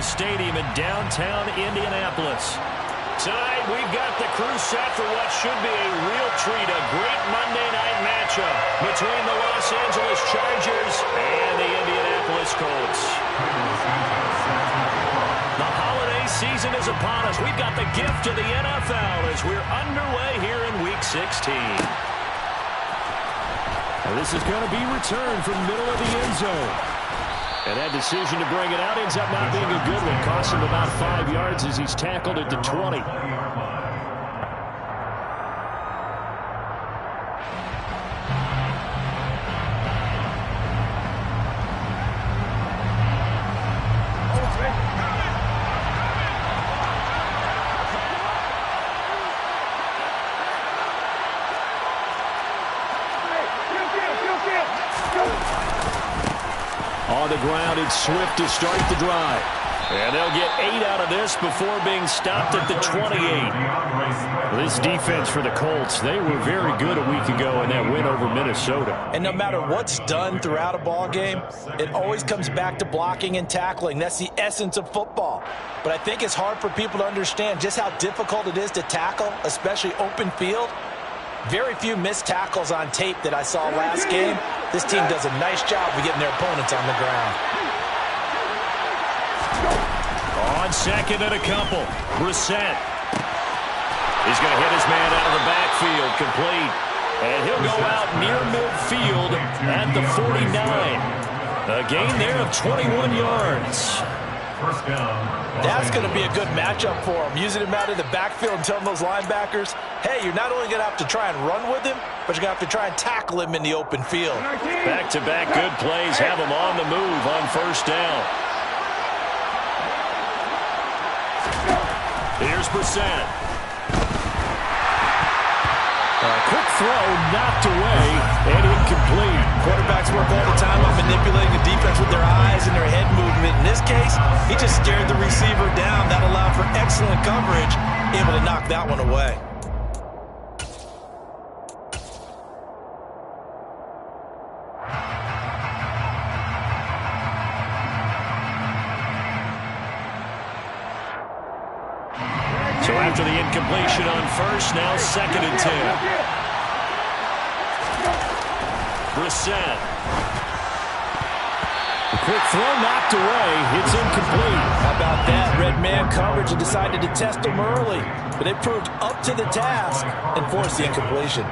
Stadium in downtown Indianapolis. Tonight, we've got the crew set for what should be a real treat, a great Monday night matchup between the Los Angeles Chargers and the Indianapolis Colts. The holiday season is upon us. We've got the gift of the NFL as we're underway here in Week 16. Now this is going to be returned from the middle of the end zone. And that decision to bring it out ends up not being a good one. Costs him about 5 yards as he's tackled at the 20. On the ground, it's Swift to start the drive. And they'll get 8 out of this before being stopped at the 28. This defense for the Colts, they were very good a week ago in that win over Minnesota. And no matter what's done throughout a ball game, it always comes back to blocking and tackling. That's the essence of football. But I think it's hard for people to understand just how difficult it is to tackle, especially open field. Very few missed tackles on tape that I saw last game. This team does a nice job of getting their opponents on the ground. On second and a couple, Brissett. He's going to hit his man out of the backfield, complete. And he'll go out near midfield at the 49. A gain there of 21 yards. First down. That's going to be a good matchup for him. Using him out of the backfield and telling those linebackers, hey, you're not only going to have to try and run with him, but you're going to have to try and tackle him in the open field. Back-to-back good plays have him on the move on first down. Here's Brissett. Quick throw, knocked away, and incomplete. Quarterbacks work all the time on manipulating the defense with their eyes and their head movement. In this case, he just stared the receiver down. That allowed for excellent coverage, able to knock that one away. So after the incompletion on first, now second and 10. Brissett. The quick throw knocked away. It's incomplete. How about that? Red man coverage and decided to test him early. But they proved up to the task and forced the incompletion.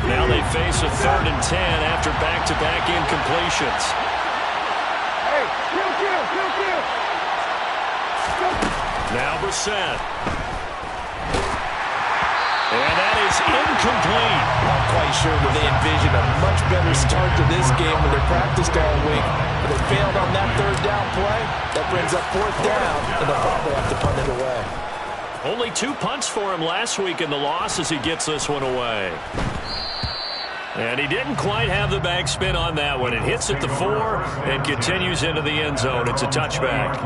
Now they face a 3rd and 10 after back-to-back incompletions. Now Brissett. And that is incomplete. Not quite sure that they envisioned a much better start to this game when they practiced all week. But they failed on that 3rd down play. That brings up 4th down, and they'll probably have to punt it away. Only 2 punts for him last week in the loss as he gets this one away. And he didn't quite have the backspin on that one. It hits at the 4 and continues into the end zone. It's a touchback.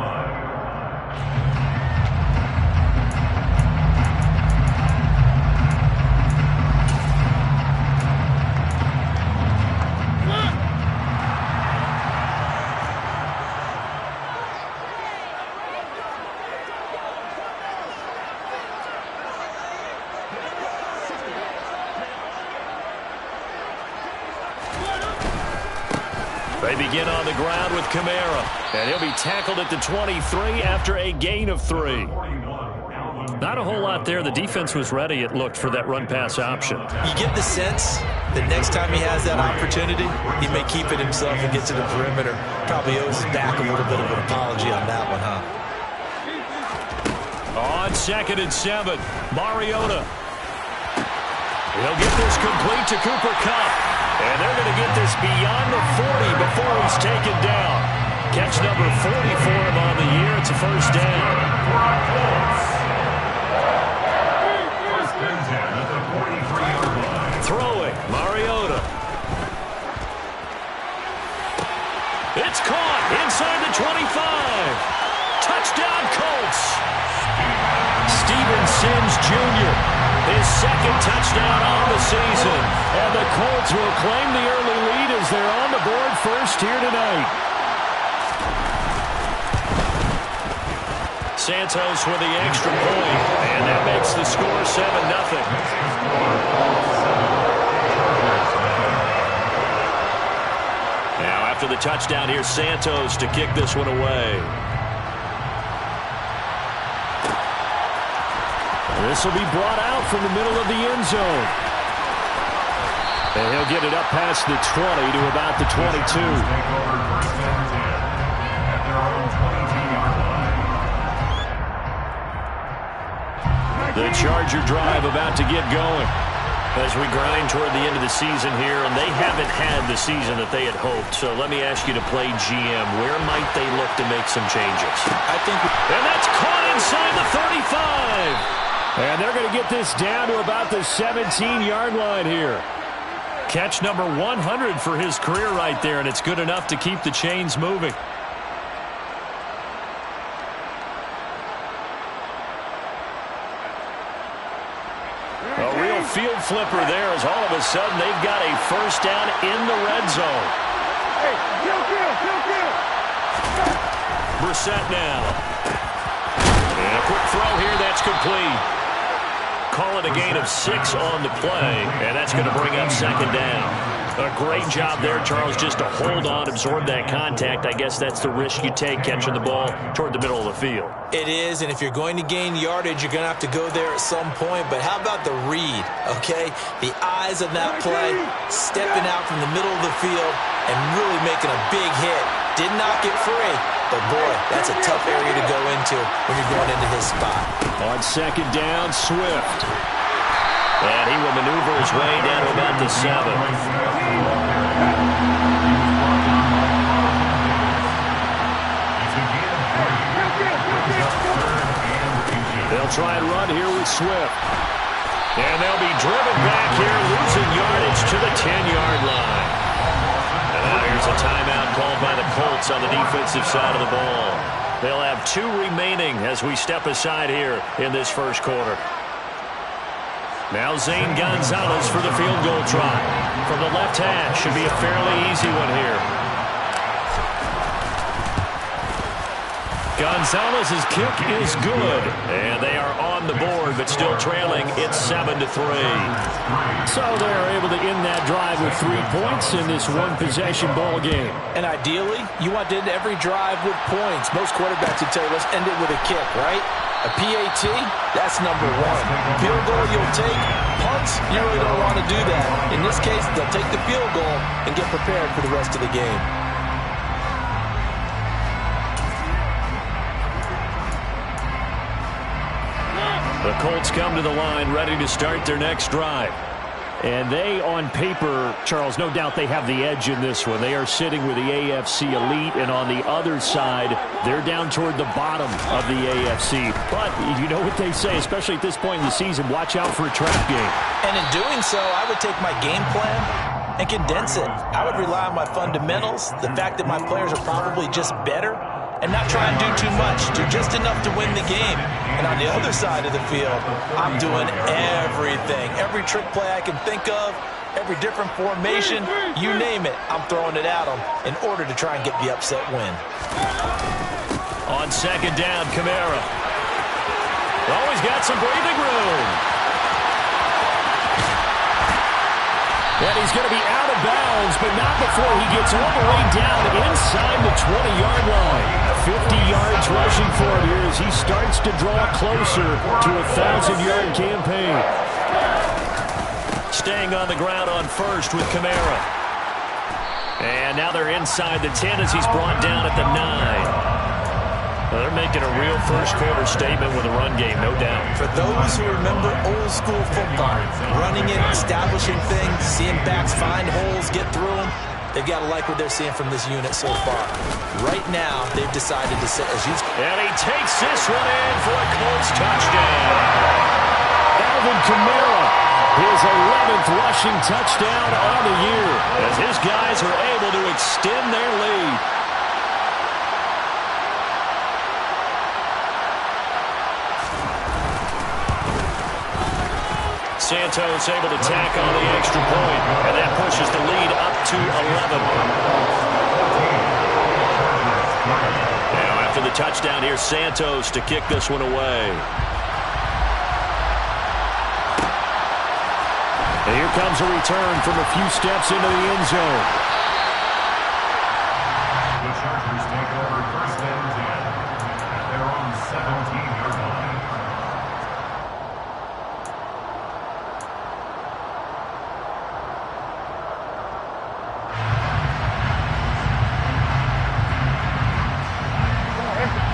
They begin on the ground with Kamara, and he'll be tackled at the 23 after a gain of 3. Not a whole lot there. The defense was ready, it looked, for that run-pass option. You get the sense that next time he has that opportunity, he may keep it himself and get to the perimeter. Probably owes his back a little bit of an apology on that one, huh? On 2nd and 7, Mariota. He'll get this complete to Cooper Kupp. And they're going to get this beyond the 40 before he's taken down. Catch number 40 for him on the year. It's a first down. First and 10 at the 43-yard line. Throwing, Mariota. It's caught inside the 25. Touchdown, Colts! Steven Sims Jr., his second touchdown on the season. And the Colts will claim the early lead as they're on the board first here tonight. Santos with the extra point, and that makes the score 7-0. Now after the touchdown, here's Santos to kick this one away. This will be brought out from the middle of the end zone. And he'll get it up past the 20 to about the 22. The Charger drive about to get going as we grind toward the end of the season here, and they haven't had the season that they had hoped. So let me ask you to play GM. Where might they look to make some changes? And that's caught inside the 35. And they're going to get this down to about the 17-yard line here. Catch number 100 for his career right there, and it's good enough to keep the chains moving. A real field flipper there as all of a sudden they've got a first down in the red zone. Hey, kill. Brissett now. And a quick throw here, that's complete. Call it a gain of 6 on the play, and that's going to bring up second down. A great job there, Charles, just to hold on, absorb that contact. I guess that's the risk you take catching the ball toward the middle of the field. It is, and if you're going to gain yardage, you're going to have to go there at some point. But how about the read, okay? The eyes of that play, stepping out from the middle of the field and really making a big hit. Did not get free, but boy, that's a tough area to go into when you're going into his spot. On second down, Swift. And he will maneuver his way down to about the 7. They'll try and run here with Swift. And they'll be driven back here, losing yardage to the 10-yard line. And now here's a timeout called by the Colts on the defensive side of the ball. They'll have 2 remaining as we step aside here in this first quarter. Now Zane Gonzalez for the field goal try. From the left hash, should be a fairly easy one here. Gonzalez's kick is good, and they are on the board, but still trailing. It's 7-3. So they're able to end that drive with 3 points in this one-possession ball game. And ideally, you want to end every drive with points. Most quarterbacks would tell you, let's end it with a kick, right? A PAT, that's number 1. Field goal you'll take. Punts, you really don't want to do that. In this case, they'll take the field goal and get prepared for the rest of the game. The Colts come to the line ready to start their next drive. And they, on paper, Charles, no doubt they have the edge in this one. They are sitting with the AFC elite, and on the other side, they're down toward the bottom of the AFC. But you know what they say, especially at this point in the season, watch out for a trap game. And in doing so, I would take my game plan and condense it. I would rely on my fundamentals, the fact that my players are probably just better, and not try and do too much, do just enough to win the game. And on the other side of the field, I'm doing everything. Every trick play I can think of, every different formation, you name it, I'm throwing it at them in order to try and get the upset win. On second down, Kamara. Always got some breathing room. And he's going to be out of bounds, but not before he gets all the way down inside the 20-yard line. 50 yards rushing for him here as he starts to draw closer to a 1,000-yard campaign. Staying on the ground on first with Kamara. And now they're inside the 10 as he's brought down at the 9. They're making a real first-quarter statement with a run game, no doubt. For those who remember old-school football, running it, establishing things, seeing backs find holes, get through them, they've got to like what they're seeing from this unit so far. Right now, they've decided to set as you... And he takes this one in for a Colts touchdown. Alvin Kamara, his 11th rushing touchdown on the year, as his guys are able to extend their lead. Santos able to tack on the extra point, and that pushes the lead up to 11. Now after the touchdown, here's Santos to kick this one away. And here comes a return from a few steps into the end zone. The Chargers take over first and 10 at their own 17-yard line.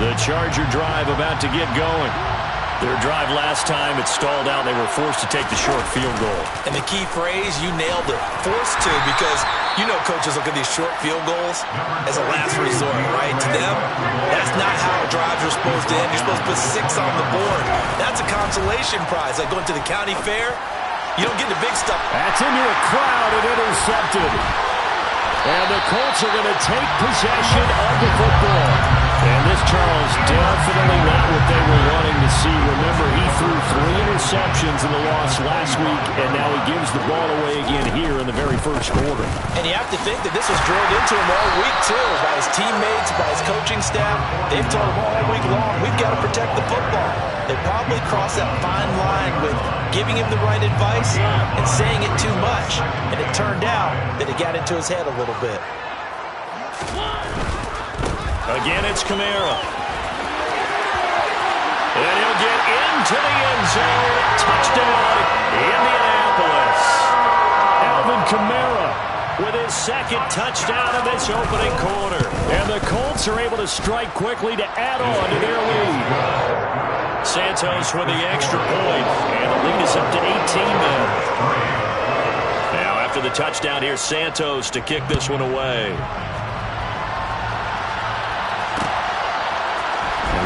The Charger drive about to get going. Their drive last time, it stalled out. They were forced to take the short field goal. And the key phrase, you nailed it, forced to, because you know coaches look at these short field goals as a last resort, right? To them, that's not how drives are supposed to end. You're supposed to put 6 on the board. That's a consolation prize. Like going to the county fair, you don't get the big stuff. That's into a crowd and intercepted. And the Colts are going to take possession of the football. And this, Charles, definitely not what they were wanting to see. Remember, he threw 3 interceptions in the loss last week, and now he gives the ball away again here in the very first quarter. And you have to think that this was drilled into him all week, too, by his teammates, by his coaching staff. They've told him all week long, we've got to protect the football. They probably crossed that fine line with giving him the right advice and saying it too much. And it turned out that it got into his head a little bit. Again, it's Kamara. And he'll get into the end zone. Touchdown, Indianapolis. Alvin Kamara with his second touchdown of this opening quarter. And the Colts are able to strike quickly to add on to their lead. Santos with the extra point, and the lead is up to 18 now. Now after the touchdown, here's Santos to kick this one away.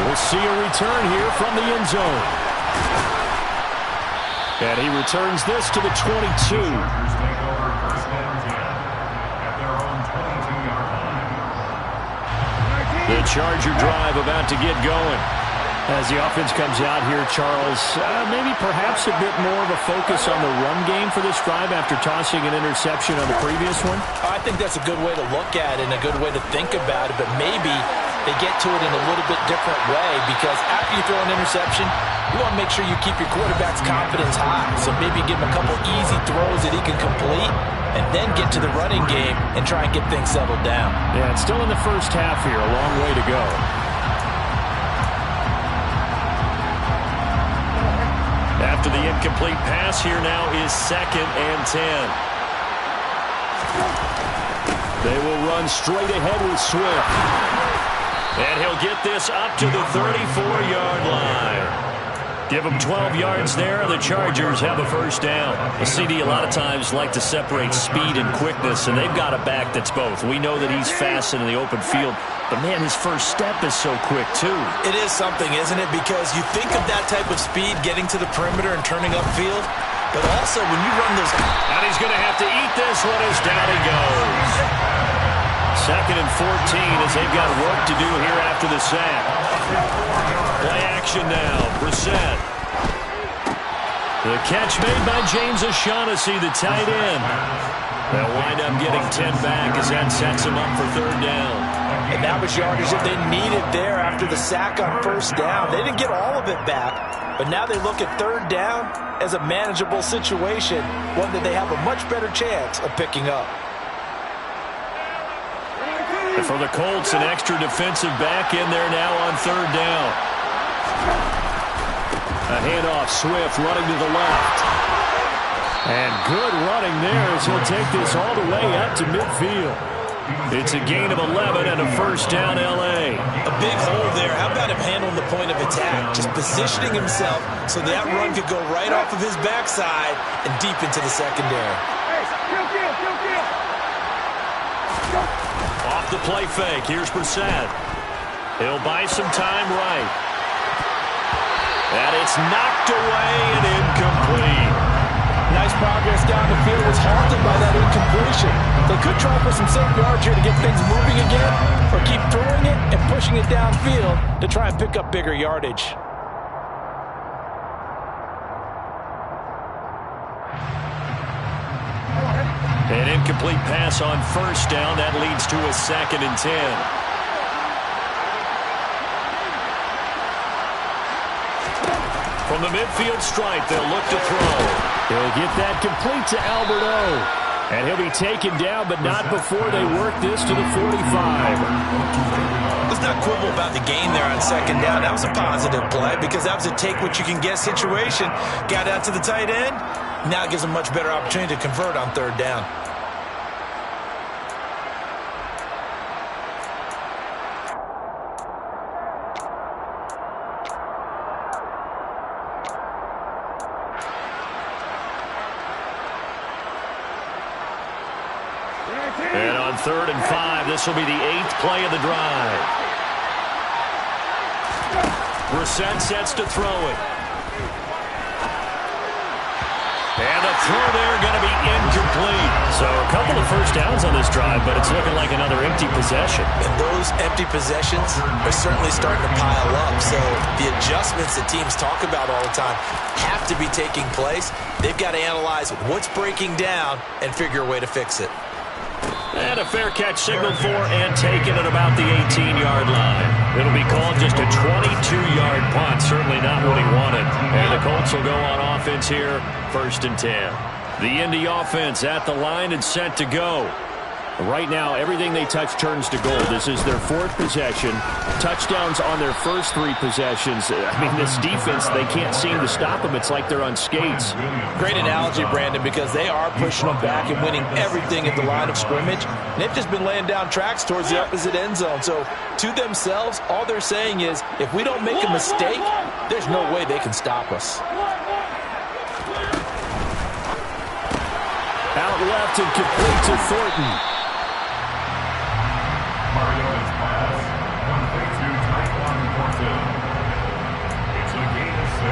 We'll see a return here from the end zone. And he returns this to the 22. The Charger drive about to get going. As the offense comes out here, Charles, maybe perhaps a bit more of a focus on the run game for this drive after tossing an interception on the previous one? I think that's a good way to look at it and a good way to think about it, but maybe they get to it in a little bit different way, because after you throw an interception, you want to make sure you keep your quarterback's confidence high. So maybe give him a couple easy throws that he can complete and then get to the running game and try and get things settled down. Yeah, it's still in the first half here. A long way to go. After the incomplete pass, here now is 2nd and 10. They will run straight ahead with Swift. And he'll get this up to the 34-yard line. Give them 12 yards there. The Chargers have a first down. The CD a lot of times like to separate speed and quickness, and they've got a back that's both. We know that he's fast in the open field, but, man, his first step is so quick, too. It is something, isn't it? Because you think of that type of speed getting to the perimeter and turning upfield, but also when you run those... And he's going to have to eat this one as down he goes. 2nd and 14 as they've got work to do here after the sack. Play action now. Brissett. The catch made by James O'Shaughnessy, the tight end. They'll wind up getting 10 back as that sets him up for 3rd down. And that was yardage that they needed there after the sack on 1st down. They didn't get all of it back, but now they look at 3rd down as a manageable situation, one that they have a much better chance of picking up. And for the Colts, an extra defensive back in there now on 3rd down. A handoff, Swift running to the left. And good running there as he'll take this all the way up to midfield. It's a gain of 11 and a 1st down, L.A. A big hole there. How about him handling the point of attack? Just positioning himself so that run could go right off of his backside and deep into the secondary. Off the play fake. Here's Brissett. He'll buy some time right. And it's knocked away and incomplete. Nice progress down the field, was halted by that incompletion. They could try for some safe yards here to get things moving again, or keep throwing it and pushing it downfield to try and pick up bigger yardage. An incomplete pass on first down. That leads to a 2nd and 10. From the midfield stripe, they'll look to throw. He'll get that complete to Albert O. And he'll be taken down, but not before they work this to the 45. Let's not quibble about the gain there on 2nd down. That was a positive play because that was a take-what-you-can-get situation. Got out to the tight end. Now it gives them a much better opportunity to convert on 3rd down. And on 3rd and 5, this will be the 8th play of the drive. Brissett sets to throw it. And the throw there going to be incomplete. So a couple of first downs on this drive, but it's looking like another empty possession. And those empty possessions are certainly starting to pile up. So the adjustments that teams talk about all the time have to be taking place. They've got to analyze what's breaking down and figure a way to fix it. And a fair catch signaled for and taken at about the 18-yard line. It'll be called just a 22-yard punt. Certainly not what he wanted. And the Colts will go on offense here, 1st and 10. The Indy offense at the line and set to go. Right now, everything they touch turns to gold. This is their 4th possession. Touchdowns on their first 3 possessions. I mean, this defense, they can't seem to stop them. It's like they're on skates. Great analogy, Brandon, because they are pushing them back and winning everything at the line of scrimmage. And they've just been laying down tracks towards the opposite end zone. So to themselves, all they're saying is, if we don't make a mistake, there's no way they can stop us. Out left and complete to Thornton. Mariota's pass, complete to Tyquan Thornton. It's a gain of 6.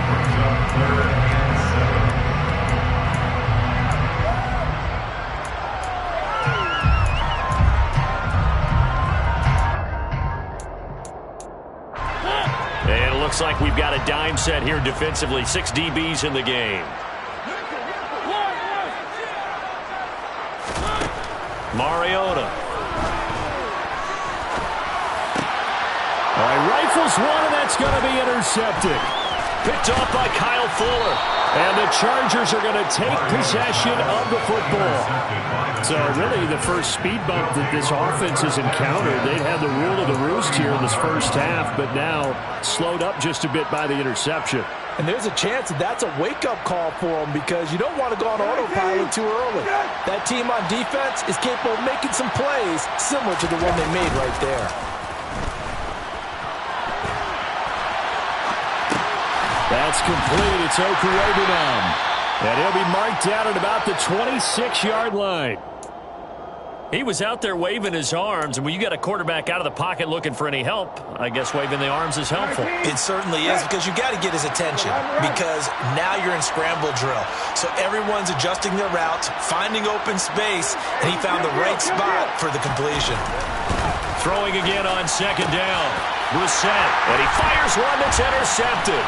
Brings up 3rd and 7. And it looks like we've got a dime set here defensively. 6 DBs in the game. Mariota. All right, rifles one, and that's going to be intercepted. Picked off by Kyle Fuller. And the Chargers are going to take possession of the football. So really the first speed bump that this offense has encountered. They'd had the rule of the roost here in this first half, but now slowed up just a bit by the interception. And there's a chance that that's a wake-up call for them because you don't want to go on autopilot too early. That team on defense is capable of making some plays similar to the one they made right there. That's complete. It's Okurebunom. And he'll be marked down at about the 26-yard line. He was out there waving his arms, and when you got a quarterback out of the pocket looking for any help, I guess waving the arms is helpful. It certainly is because you got to get his attention because now you're in scramble drill. So everyone's adjusting their routes, finding open space, and he found the right spot for the completion. Throwing again on 2nd down. Brissett, and he fires one that's intercepted.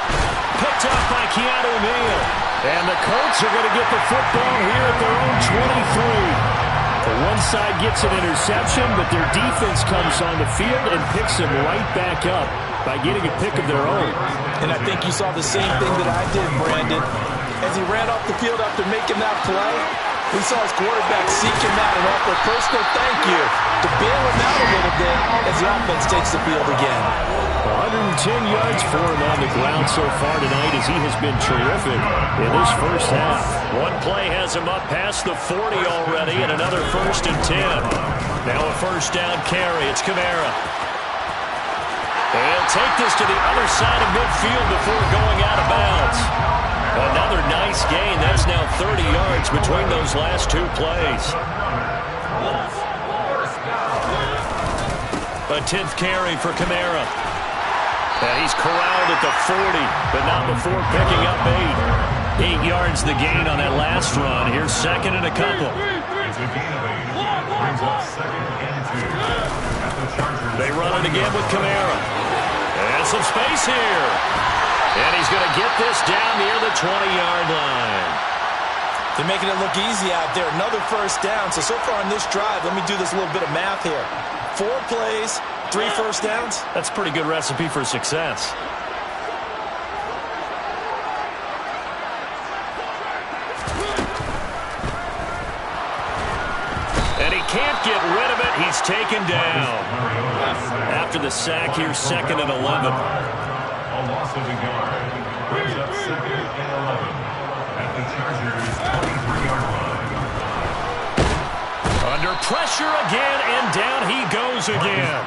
Picked off by Keanu Neal. And the Colts are going to get the football here at their own 23. The one side gets an interception, but their defense comes on the field and picks them right back up by getting a pick of their own. And I think you saw the same thing that I did, Brandon. As he ran off the field after making that play, we saw his quarterback seek him out and offer a personal thank you to bail him out a little bit as the offense takes the field again. 110 yards for him on the ground so far tonight as he has been terrific in this first half. One play has him up past the 40 already and another 1st and 10. Now a first down carry. It's Kamara. He'll take this to the other side of midfield before going out of bounds. Another nice gain. That's now 30 yards between those last 2 plays. A 10th carry for Kamara. And he's corralled at the 40, but not before picking up 8. 8 yards the gain on that last run. Here's 2nd and a couple. It's a gain of 8. Brings up 2nd and 2. At the Chargers. They run it again with Kamara. And some space here. And he's going to get this down near the 20-yard line. They're making it look easy out there. Another first down. So far on this drive, let me do this little bit of math here. 4 plays, 3 first downs. That's a pretty good recipe for success. And he can't get rid of it. He's taken down. After the sack here, 2nd and 11. A loss of a yard. Brings up 2nd and 11 at the Chargers' 23-yard line. Under pressure again, and down he goes again.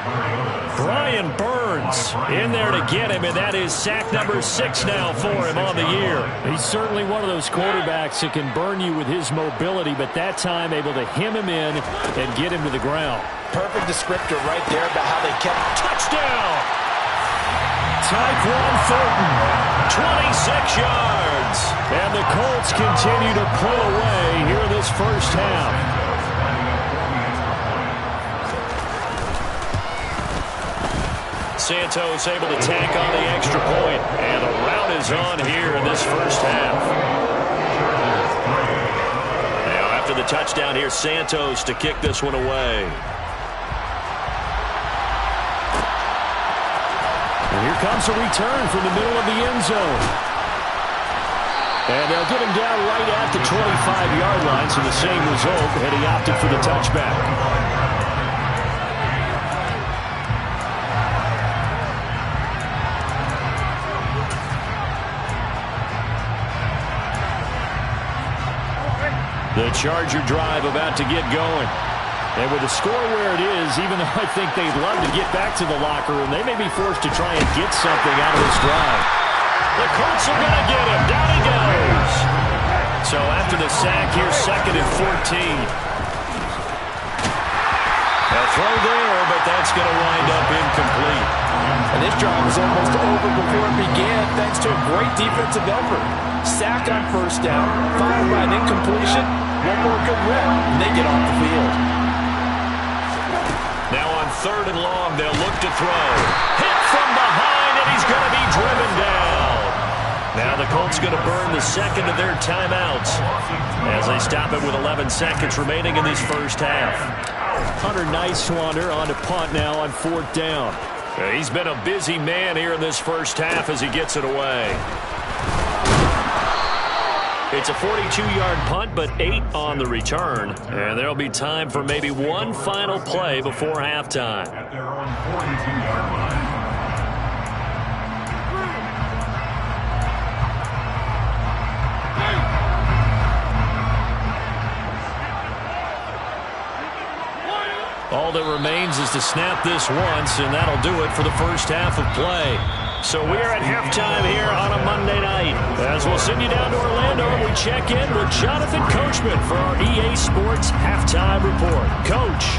Brian Burns in there to get him, and that is sack number 6 now for him on the year. He's certainly one of those quarterbacks that can burn you with his mobility, but that time able to hem him in and get him to the ground. Perfect descriptor right there about how they kept. Touchdown! Tyquan Thornton, 26 yards. And the Colts continue to pull away here in this first half. Santos able to tack on the extra point, and a rout is on here in this first half. Now after the touchdown here, Santos to kick this one away. And here comes a return from the middle of the end zone. And they'll get him down right at the 25-yard line, so the same result, and he opted for the touchback. The Charger drive about to get going. And with the score where it is, even though I think they'd love to get back to the locker room, they may be forced to try and get something out of this drive. The Colts are going to get him. Down he goes. So after the sack here, 2nd and 14. A throw there, but that's going to wind up incomplete. And this drive was almost over before it began thanks to a great defensive effort. Sack on first down, followed by an incompletion. One more good rep, and they get off the field. Now on 3rd and long, they'll look to throw. Hit from behind, and he's going to be driven down. Now the Colts going to burn the 2nd of their timeouts as they stop it with 11 seconds remaining in this first half. Hunter Nicewander on to punt now on 4th down. He's been a busy man here in this first half as he gets it away. It's a 42-yard punt, but 8 on the return. And there'll be time for maybe one final play before halftime. At their own 42-yard line. All that remains is to snap this once, and that'll do it for the first half of play. So we're at halftime here on a Monday night. As we'll send you down to Orlando, we check in with Jonathan Coachman for our EA Sports Halftime Report. Coach.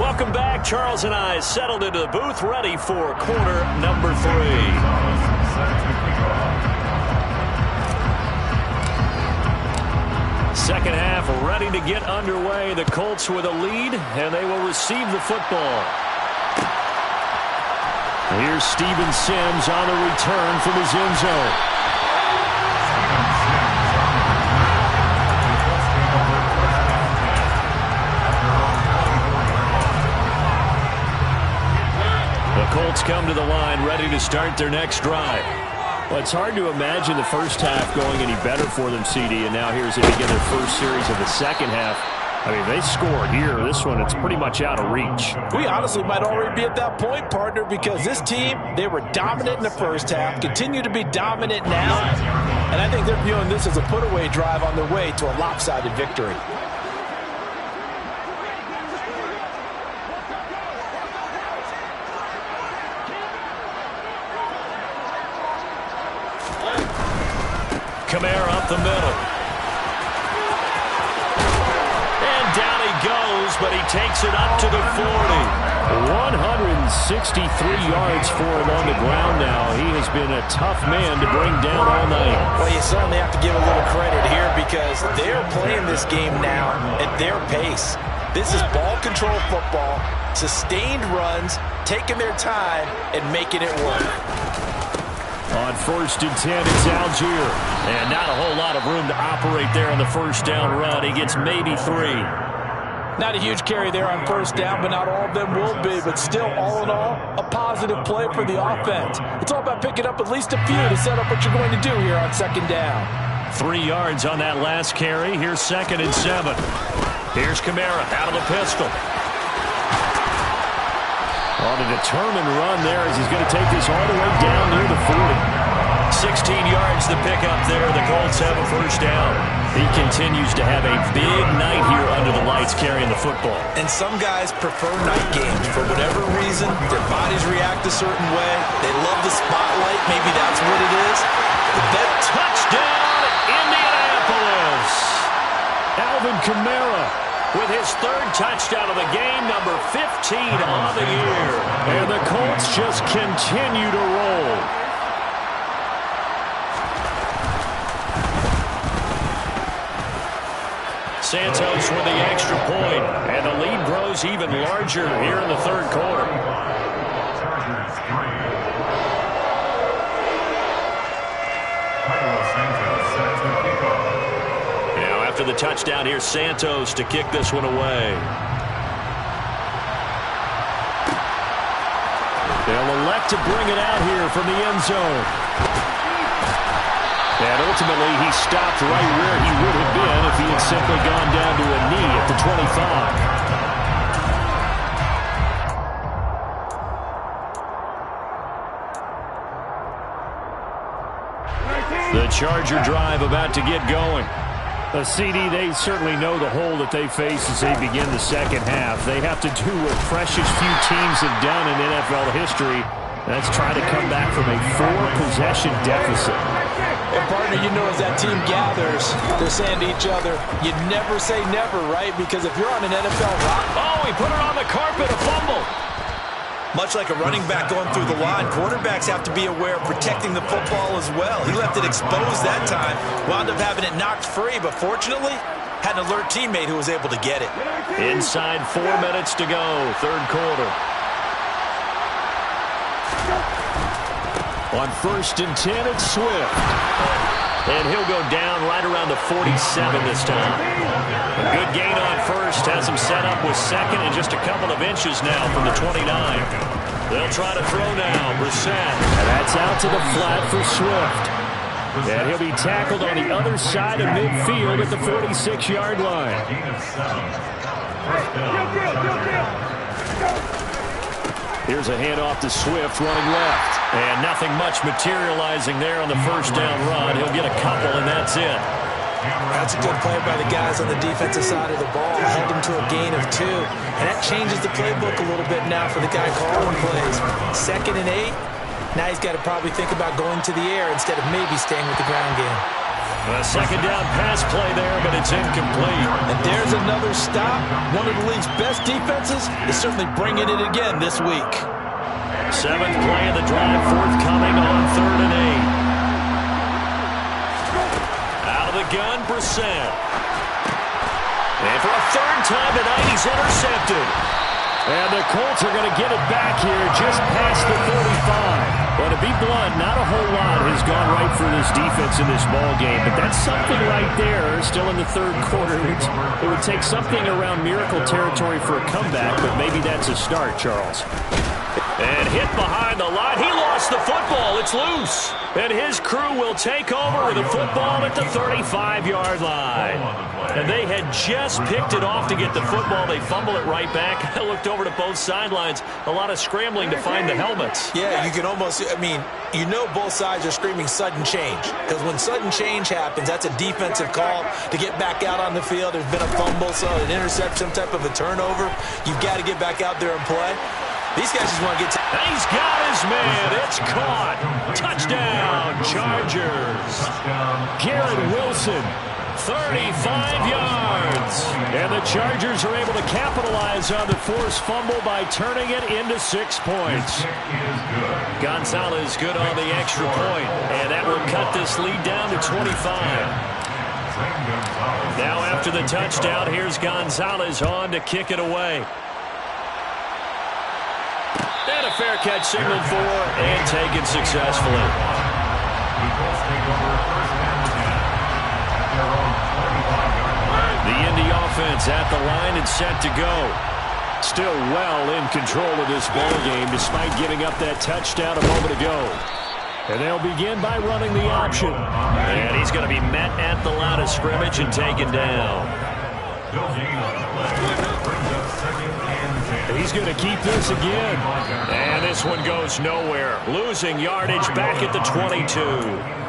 Welcome back. Charles and I settled into the booth, ready for quarter number 3. Second half ready to get underway. The Colts with a lead, and they will receive the football. Here's Steven Sims on the return from his end zone. The Colts come to the line ready to start their next drive. Well, it's hard to imagine the first half going any better for them, CD, and now here's they begin their first series of the second half. I mean, they scored here. This one, it's pretty much out of reach. We honestly might already be at that point, partner, because this team, they were dominant in the first half, continue to be dominant now, and I think they're viewing this as a put-away drive on their way to a lopsided victory. Kamara up the middle. And down he goes, but he takes it up to the 40. 163 yards for him on the ground now. He has been a tough man to bring down all night. Well, you certainly have to give a little credit here because they're playing this game now at their pace. This is ball control football, sustained runs, taking their time, and making it work. On 1st and 10, it's Algier. And not a whole lot of room to operate there on the first down run. He gets maybe 3. Not a huge carry there on first down, but not all of them will be. But still, all in all, a positive play for the offense. It's all about picking up at least a few to set up what you're going to do here on second down. 3 yards on that last carry. Here's 2nd and 7. Here's Kamara out of the pistol. On a determined run there as he's going to take this all the way down near the 40. 16 yards to pick up there. The Colts have a first down. He continues to have a big night here under the lights carrying the football. And some guys prefer night games. For whatever reason, their bodies react a certain way. They love the spotlight. Maybe that's what it is. That touchdown, Indianapolis. Alvin Kamara with his 3rd touchdown of the game, number 15 on the year. And the Colts just continue to roll. Santos with the extra point, and the lead grows even larger here in the 3rd quarter. Now after the touchdown, here's Santos to kick this one away. They'll elect to bring it out here from the end zone. And ultimately, he stopped right where he would have been if he had simply gone down to a knee at the 25. The Charger drive about to get going. A CD, they certainly know the hole that they face as they begin the second half. They have to do what precious few teams have done in NFL history. That's try to come back from a 4-possession deficit. And partner, you know, as that team gathers, they're saying to each other, you never say never, right? Because if you're on an NFL rock, oh, he put it on the carpet, a fumble. Much like a running back going through the line, quarterbacks have to be aware of protecting the football as well. He left it exposed that time, wound up having it knocked free, but fortunately, had an alert teammate who was able to get it. Inside 4 minutes to go, 3rd quarter. On 1st and 10, it's Swift. And he'll go down right around the 47 this time. A good gain on 1st. Has him set up with 2nd and just a couple of inches now from the 29. They'll try to throw now. Brissett. And that's out to the flat for Swift. And he'll be tackled on the other side of midfield at the 46-yard line. Here's a handoff to Swift running left. And nothing much materializing there on the first down run. He'll get a couple, and that's it. That's a good play by the guys on the defensive side of the ball. Held him to a gain of 2. And that changes the playbook a little bit now for the guy calling plays. 2nd and 8. Now he's got to probably think about going to the air instead of maybe staying with the ground game. A 2nd down pass play there, but it's incomplete. And there's another stop. One of the league's best defenses is certainly bringing it again this week. 7th play of the drive forthcoming on 3rd and 8. Out of the gun, Brissett. And for a 3rd time tonight, he's intercepted. And the Colts are going to get it back here just past the 35. But to be blunt, not a whole lot has gone right for this defense in this ball game. But that's something right there still in the 3rd quarter. It would take something around miracle territory for a comeback, but maybe that's a start, Charles. And hit behind the line. He lost the football. It's loose. And his crew will take over with the football at the 35-yard line. And they had just picked it off to get the football. They fumble it right back. I looked over to both sidelines. A lot of scrambling to find the helmets. Yeah, you can almost, I mean, you know both sides are screaming sudden change. Because when sudden change happens, that's a defensive call to get back out on the field. There's been a fumble, so an interception, some type of a turnover. You've got to get back out there and play. These guys just want to get to... He's got his man. It's caught. Touchdown, Chargers. Garrett Wilson, 35 yards. And the Chargers are able to capitalize on the forced fumble by turning it into 6 points. Gonzalez good on the extra point. And that will cut this lead down to 25. Now after the touchdown, here's Gonzalez on to kick it away. And a fair catch signaled for and taken successfully. The Indy offense at the line and set to go. Still well in control of this ball game despite giving up that touchdown a moment ago. And they'll begin by running the option. And he's going to be met at the line of scrimmage and taken down. He's going to keep this again. And this one goes nowhere. Losing yardage back at the 22.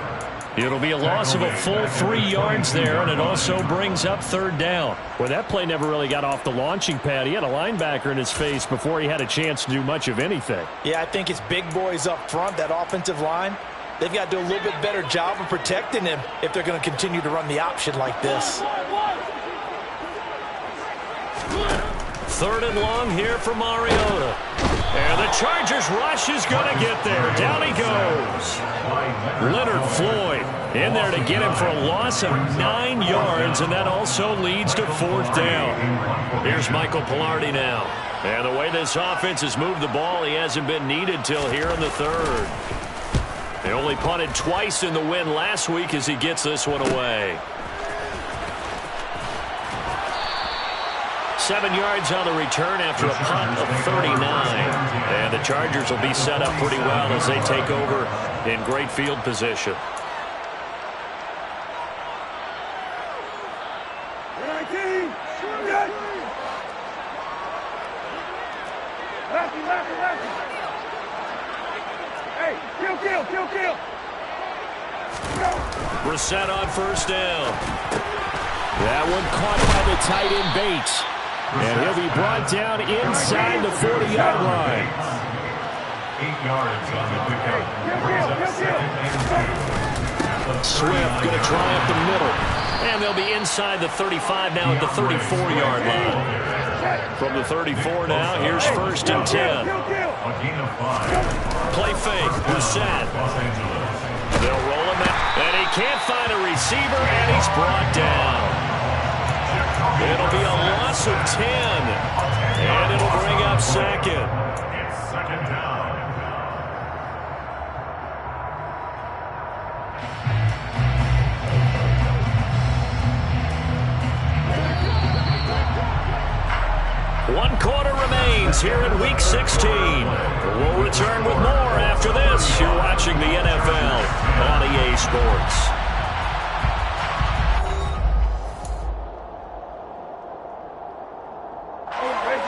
It'll be a loss of a full 3 yards there, and it also brings up third down. Well, that play never really got off the launching pad. He had a linebacker in his face before he had a chance to do much of anything. Yeah, I think it's big boys up front, that offensive line. They've got to do a little bit better job of protecting him if they're going to continue to run the option like this. Third and long here for Mariota. And the Chargers rush is going to get there. Down he goes. Leonard Floyd in there to get him for a loss of 9 yards, and that also leads to fourth down. Here's Michael Pilardi now. And the way this offense has moved the ball, he hasn't been needed till here in the third. They only punted twice in the win last week as he gets this one away. 7 yards on the return after a punt of 39. And the Chargers will be set up pretty well as they take over in great field position. Brissett on first down. That one caught by the tight end Bates. And he'll be brought down inside the 40-yard line. 8 yards on the pickup. Swift going to try up the middle. And they'll be inside the 35 now at the 34-yard line. From the 34 now, here's first and 10. Play fake, Brissett. They'll roll him out. And he can't find a receiver, and he's brought down. It'll be a loss of 10. And it'll bring up second. It's second down. One quarter remains here in Week 16. We'll return with more after this. You're watching the NFL on EA Sports.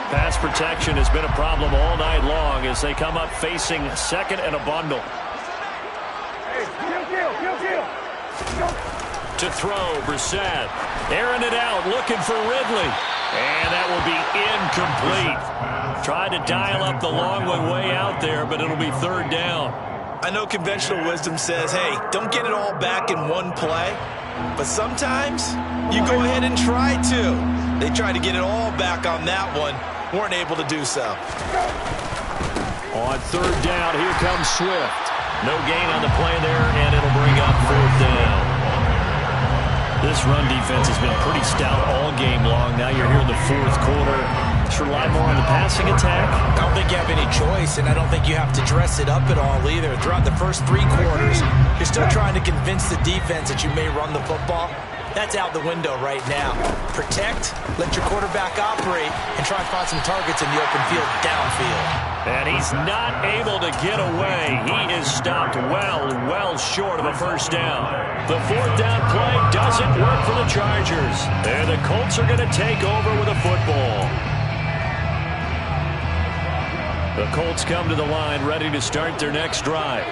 Pass protection has been a problem all night long as they come up facing second and a bundle. To throw, Brissett. Airing it out, looking for Ridley. And that will be incomplete. Tried to dial up the long one way out there, but it'll be third down. I know conventional wisdom says, hey, don't get it all back in one play. But sometimes you go ahead and try to. They tried to get it all back on that one. Weren't able to do so. On third down, here comes Swift. No gain on the play there, and it'll bring up fourth down. This run defense has been pretty stout all game long. Now you're here in the fourth quarter. Just rely more on the passing attack. I don't think you have any choice, and I don't think you have to dress it up at all either. Throughout the first 3 quarters, you're still trying to convince the defense that you may run the football. That's out the window right now. Protect, let your quarterback operate, and try and find some targets in the open field downfield. And he's not able to get away. He is stopped well short of a first down. The fourth down play doesn't work for the Chargers. And the Colts are going to take over with a football. The Colts come to the line ready to start their next drive.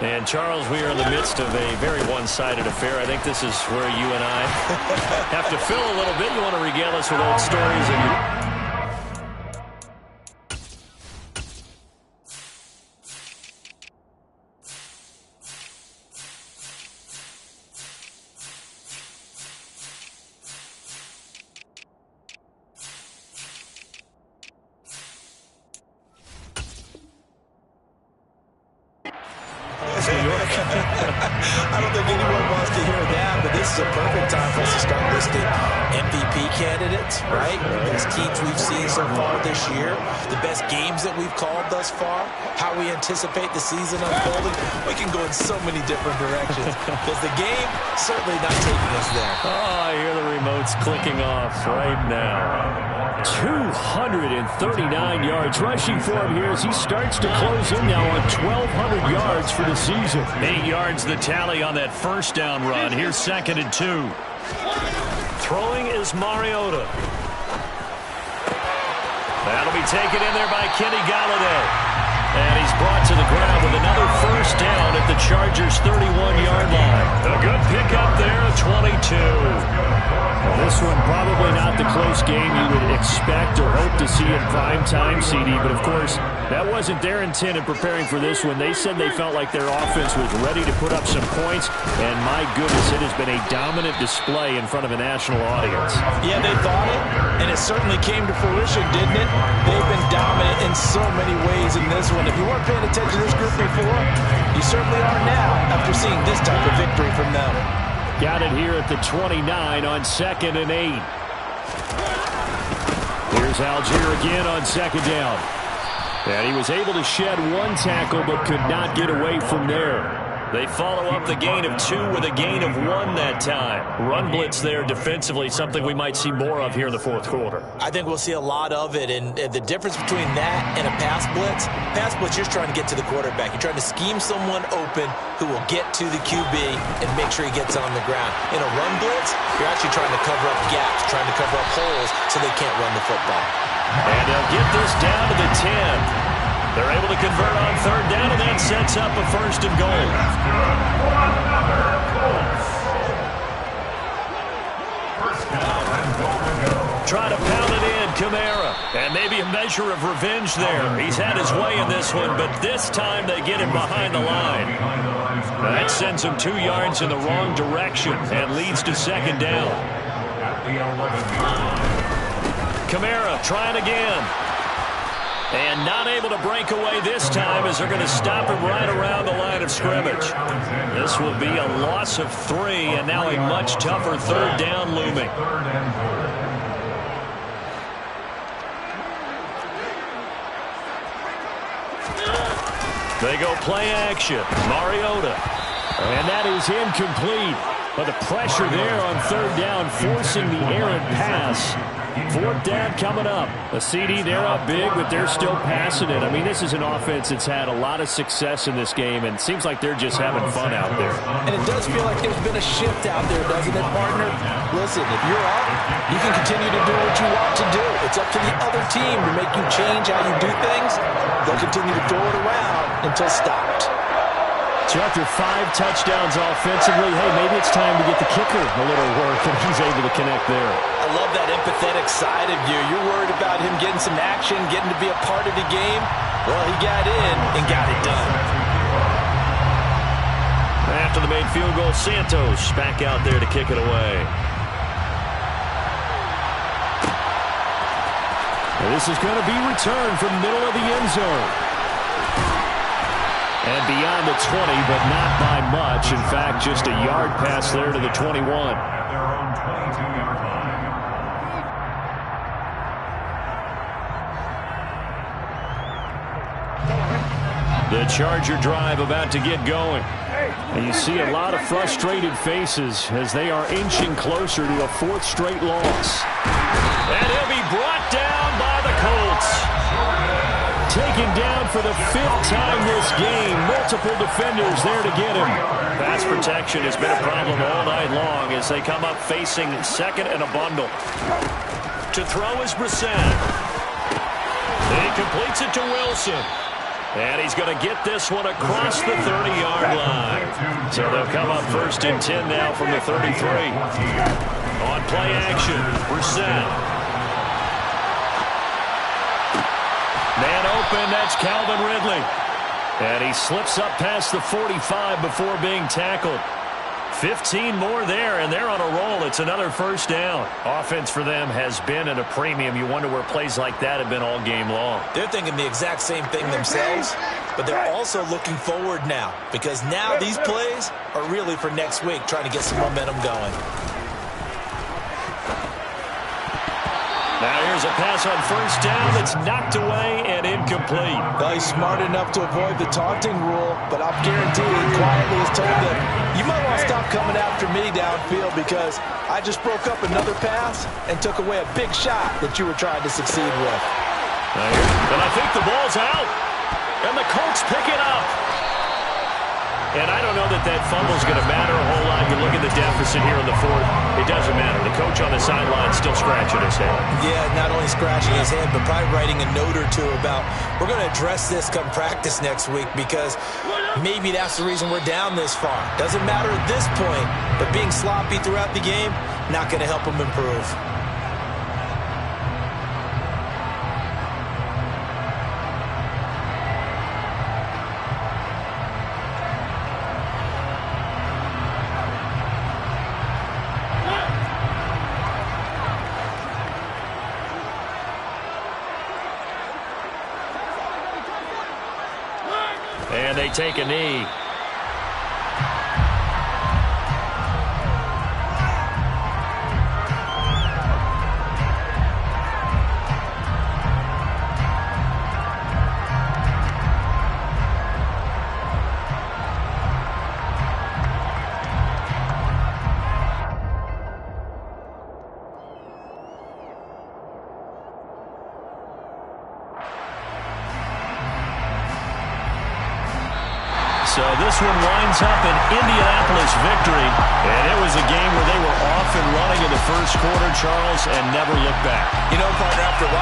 And, Charles, we are in the midst of a very one-sided affair. I think this is where you and I have to fill a little bit. You want to regale us with old stories of your... I don't think anyone wants to hear that, but this this is a perfect time for us to start listing MVP candidates, right? The best teams we've seen so far this year, the best games that we've called thus far, how we anticipate the season unfolding. We can go in so many different directions because the game certainly not taking us there. Oh, I hear the remotes clicking off right now. 239 yards rushing for him here as he starts to close in now on 1,200 yards for the season. 8 yards the tally on that first down run. Here's 2nd and 2. Throwing is Mariota. That'll be taken in there by Kenny Golladay. And he's brought to the ground with another first down at the Chargers' 31-yard line. A good pickup there, 22. Well, this one probably not the close game you would expect or hope to see in prime time, CD. But, of course, that wasn't their intent in preparing for this one. They said they felt like their offense was ready to put up some points. And, my goodness, it has been a dominant display in front of a national audience. Yeah, they thought it, and it certainly came to fruition, didn't it? They've been dominant in so many ways in this one. If you weren't paying attention to this group before, you certainly are now after seeing this type of victory from them. Got it here at the 29 on 2nd and 8. Here's Algier again on 2nd down. And he was able to shed one tackle but could not get away from there. They follow up the gain of 2 with a gain of 1 that time. Run blitz there defensively, something we might see more of here in the fourth quarter. I think we'll see a lot of it, and the difference between that and a pass blitz, you're just trying to get to the quarterback. You're trying to scheme someone open who will get to the QB and make sure he gets on the ground. In a run blitz, you're actually trying to cover up gaps, trying to cover up holes so they can't run the football. And they'll get this down to the 10. They're able to convert on 3rd down, and that sets up a 1st and goal. Try to pound it in, Kamara. And maybe a measure of revenge there. He's had his way in this one, but this time they get him behind the line. That sends him 2 yards in the wrong direction and leads to 2nd down. Kamara trying again. And not able to break away this time as they're going to stop him right around the line of scrimmage. This will be a loss of 3, and now a much tougher 3rd down looming. They go play action. Mariota. And that is incomplete. But the pressure there on 3rd down, forcing the errant pass. 4th down coming up. A CD, they're up big, but they're still passing it. I mean, this is an offense that's had a lot of success in this game, and it seems like they're just having fun out there. And it does feel like there's been a shift out there, doesn't it, partner? Listen, if you're up, you can continue to do what you want to do. It's up to the other team to make you change how you do things. They'll continue to throw it around until stopped. So after 5 touchdowns offensively, hey, maybe it's time to get the kicker a little work, and he's able to connect there. I love that empathetic side of you. You're worried about him getting some action, getting to be a part of the game. Well, he got in and got it done. After the made field goal, Santos back out there to kick it away. And this is going to be returned from middle of the end zone. And beyond the 20, but not by much. In fact, just a yard pass there to the 21. At their own 22-yard line. The Charger drive about to get going. And you see a lot of frustrated faces as they are inching closer to a 4th straight loss. And he'll be brought down by the Colts. Taken down for the 5th time this game. Multiple defenders there to get him. Pass protection has been a problem all night long as they come up facing 2nd and a bundle. To throw is Brissett. He completes it to Wilson. And he's going to get this one across the 30-yard line. So they'll come up 1st and 10 now from the 33. On play action, Brissett. Man open, that's Calvin Ridley. And he slips up past the 45 before being tackled. 15 more there, and they're on a roll. It's another first down. Offense for them has been at a premium. You wonder where plays like that have been all game long. They're thinking the exact same thing themselves, but they're also looking forward now because now these plays are really for next week, trying to get some momentum going. Now here's a pass on first down that's knocked away and incomplete. Well, he's smart enough to avoid the taunting rule, but I'll guarantee he quietly has told them, you might want to stop coming after me downfield because I just broke up another pass and took away a big shot that you were trying to succeed with. And I think the ball's out. And the Colts pick it up. And I don't know that that fumble's going to matter a whole lot. You look at the deficit here in the fourth. It doesn't matter. The coach on the sideline still scratching his head. Yeah, not only scratching his head, but probably writing a note or two about we're going to address this come practice next week because maybe that's the reason we're down this far. Doesn't matter at this point, but being sloppy throughout the game, not going to help him improve. And they take a knee. So this one winds up an Indianapolis victory. And it was a game where they were off and running in the first quarter, Charles, and never looked back. You know, partner, after a while,